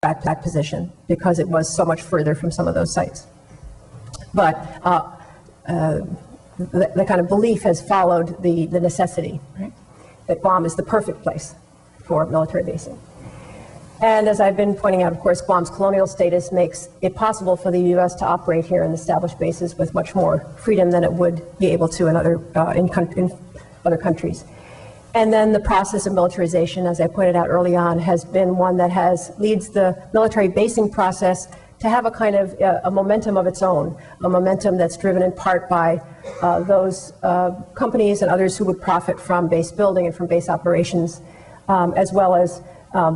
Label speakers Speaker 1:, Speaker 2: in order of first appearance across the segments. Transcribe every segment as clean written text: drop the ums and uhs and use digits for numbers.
Speaker 1: that position because it was so much further from some of those sites. But the kind of belief has followed the necessity, right? That Guam is the perfect place for military basing. And as I've been pointing out, of course, Guam's colonial status makes it possible for the U.S. to operate here and establish bases with much more freedom than it would be able to in other countries. And then the process of militarization, as I pointed out early on, has been one that leads the military basing process to have a kind of a momentum of its own, a momentum that's driven in part by those companies and others who would profit from base building and from base operations, as well as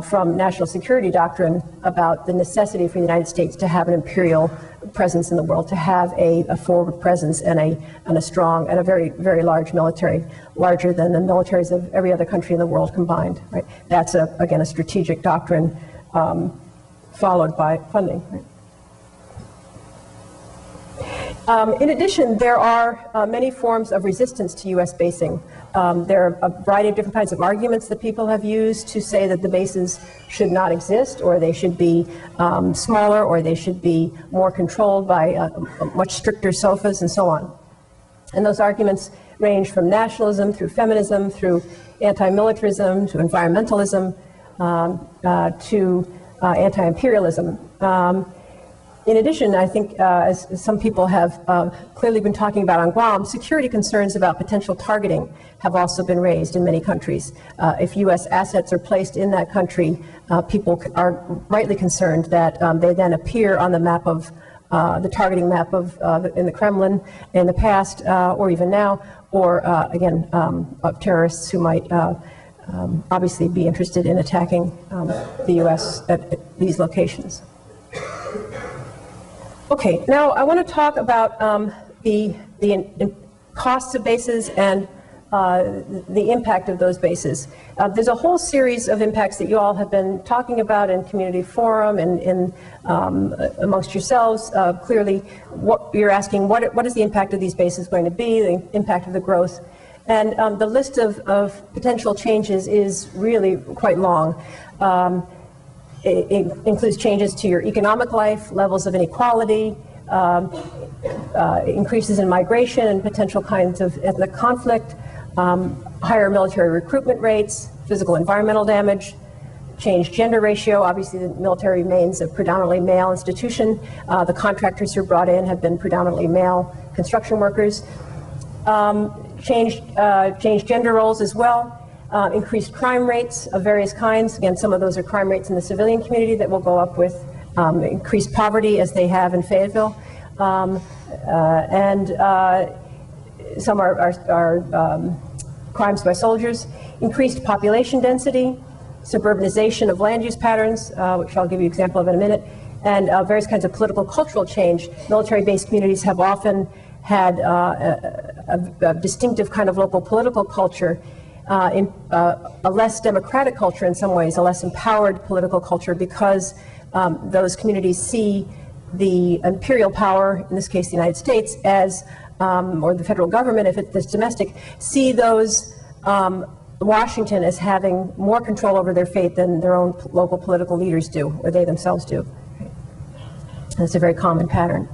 Speaker 1: from national security doctrine about the necessity for the United States to have an imperial presence in the world, to have a forward presence and a strong and a very, very large military, larger than the militaries of every other country in the world combined. Right? That's, again, a strategic doctrine followed by funding. Right? In addition, there are many forms of resistance to U.S. basing. There are a variety of different kinds of arguments that people have used to say that the bases should not exist, or they should be smaller, or they should be more controlled by much stricter SOFAs and so on. And those arguments range from nationalism through feminism, through anti-militarism, to environmentalism, to anti-imperialism. In addition, I think, as some people have clearly been talking about on Guam, security concerns about potential targeting have also been raised in many countries. If U.S. assets are placed in that country, people are rightly concerned that they then appear on the map of the targeting map of in the Kremlin in the past, or even now, or again, of terrorists who might obviously be interested in attacking the U.S. at these locations. Okay, now I want to talk about the costs of bases and the impact of those bases. There's a whole series of impacts that you all have been talking about in community forum and amongst yourselves. Clearly, what you're asking, what is the impact of these bases going to be, the impact of the growth? And the list of potential changes is really quite long. It includes changes to your economic life, levels of inequality, increases in migration and potential kinds of ethnic conflict, higher military recruitment rates, physical environmental damage, changed gender ratio. Obviously, the military remains a predominantly male institution. The contractors who are brought in have been predominantly male construction workers. Changed gender roles as well. Increased crime rates of various kinds. Again, some of those are crime rates in the civilian community that will go up with increased poverty, as they have in Fayetteville. And some are crimes by soldiers. Increased population density, suburbanization of land use patterns, which I'll give you an example of in a minute, and various kinds of political cultural change. Military-based communities have often had a distinctive kind of local political culture, in a less democratic culture in some ways, a less empowered political culture, because those communities see the imperial power, in this case the United States, as, or the federal government, if it's domestic, see those Washington as having more control over their fate than their own local political leaders do, or they themselves do. That's a very common pattern.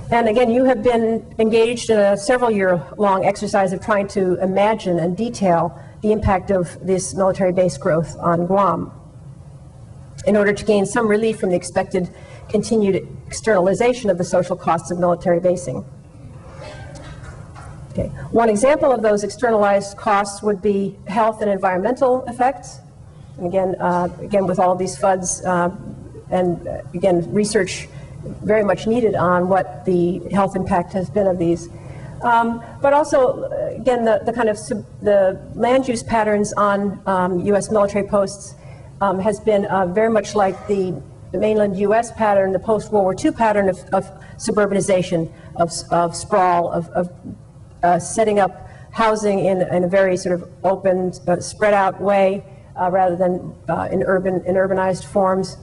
Speaker 1: And again, you have been engaged in a several-year-long exercise of trying to imagine and detail the impact of this military base growth on Guam in order to gain some relief from the expected continued externalization of the social costs of military basing. Okay. One example of those externalized costs would be health and environmental effects. And again, with all of these FUDs and again, research very much needed on what the health impact has been of these. But also, again, the kind of the land use patterns on U.S. military posts has been very much like the mainland U.S. pattern, the post-World War II pattern of suburbanization, of sprawl, of setting up housing in a very sort of open, spread out way, rather than in urbanized forms.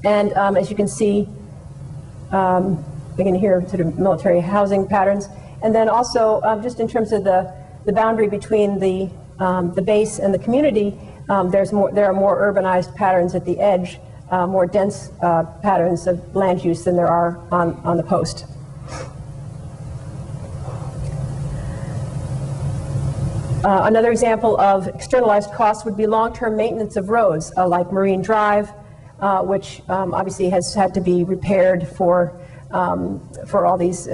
Speaker 1: And as you can see, again here, sort of military housing patterns. And then also, just in terms of the boundary between the base and the community, there are more urbanized patterns at the edge, more dense patterns of land use than there are on the coast. Another example of externalized costs would be long-term maintenance of roads, like Marine Drive, which obviously has had to be repaired for all these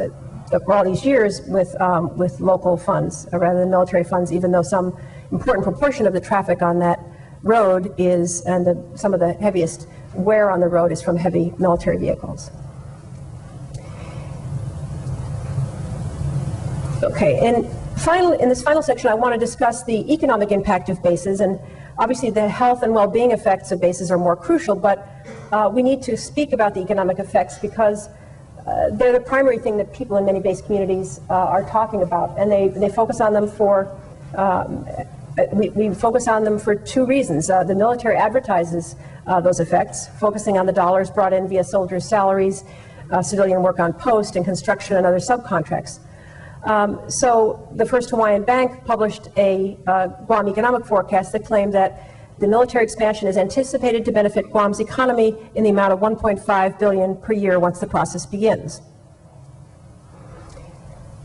Speaker 1: years with local funds rather than military funds, even though some important proportion of the traffic on that road is, and some of the heaviest wear on the road is from heavy military vehicles. Okay, and finally, in this final section, I want to discuss the economic impact of bases, and obviously the health and well-being effects of bases are more crucial, but we need to speak about the economic effects because they're the primary thing that people in many base communities are talking about, and they focus on them for, we focus on them for two reasons. The military advertises those effects, focusing on the dollars brought in via soldiers' salaries, civilian work on post, and construction and other subcontracts. So the First Hawaiian Bank published a Guam economic forecast that claimed that the military expansion is anticipated to benefit Guam's economy in the amount of $1.5 billion per year once the process begins.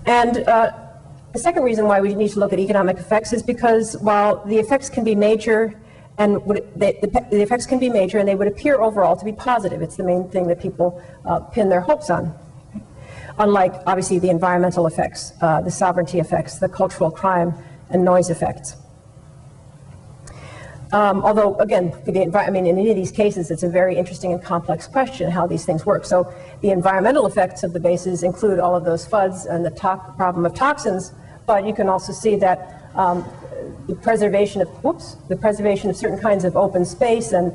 Speaker 1: And the second reason why we need to look at economic effects is because while the effects can be major and the effects can be major and they would appear overall to be positive, it's the main thing that people pin their hopes on. Unlike, obviously, the environmental effects, the sovereignty effects, the cultural crime, and noise effects. Although, again, in any of these cases, it's a very interesting and complex question how these things work. So the environmental effects of the bases include all of those FUDs and the problem of toxins, but you can also see that the preservation of certain kinds of open space and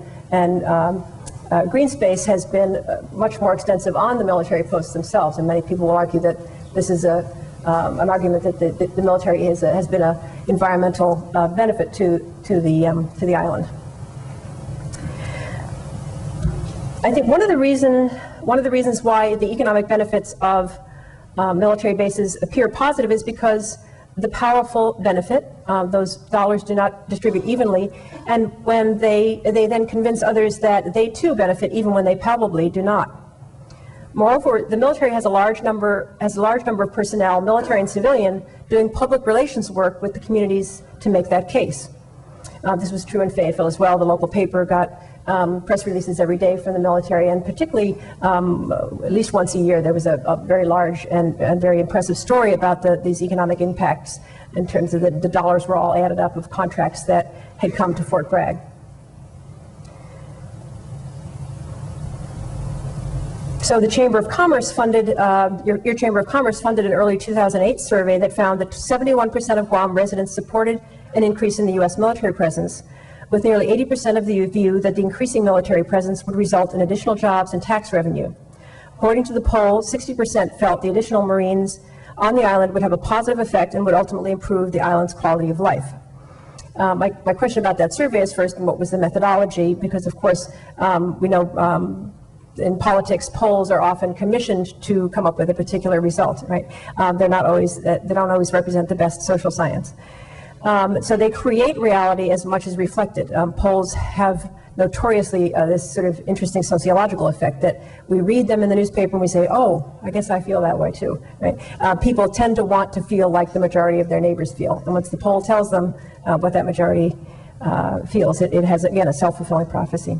Speaker 1: green space has been much more extensive on the military posts themselves, and many people will argue that this is an argument that the military has been an environmental benefit to the island. I think one of the reasons why the economic benefits of military bases appear positive is because the powerful benefit. Those dollars do not distribute evenly, and when they then convince others that they too benefit even when they palpably do not. Moreover, the military has a large number of personnel, military and civilian, doing public relations work with the communities to make that case. This was true in Fayetteville as well. The local paper got press releases every day from the military, and particularly at least once a year there was a very large and very impressive story about these economic impacts in terms of the dollars were all added up of contracts that had come to Fort Bragg. So the Chamber of Commerce funded, your Chamber of Commerce funded an early 2008 survey that found that 71% of Guam residents supported an increase in the U.S. military presence, with nearly 80% of the view that the increasing military presence would result in additional jobs and tax revenue. According to the poll, 60% felt the additional Marines on the island would have a positive effect and would ultimately improve the island's quality of life. My question about that survey is first, what was the methodology? Because of course, we know in politics, polls are often commissioned to come up with a particular result, right? They don't always represent the best social science. So they create reality as much as reflected. Polls have notoriously this sort of interesting sociological effect that we read them in the newspaper and we say, oh, I guess I feel that way too, right? People tend to want to feel like the majority of their neighbors feel. And once the poll tells them what that majority feels, it has, again, a self-fulfilling prophecy.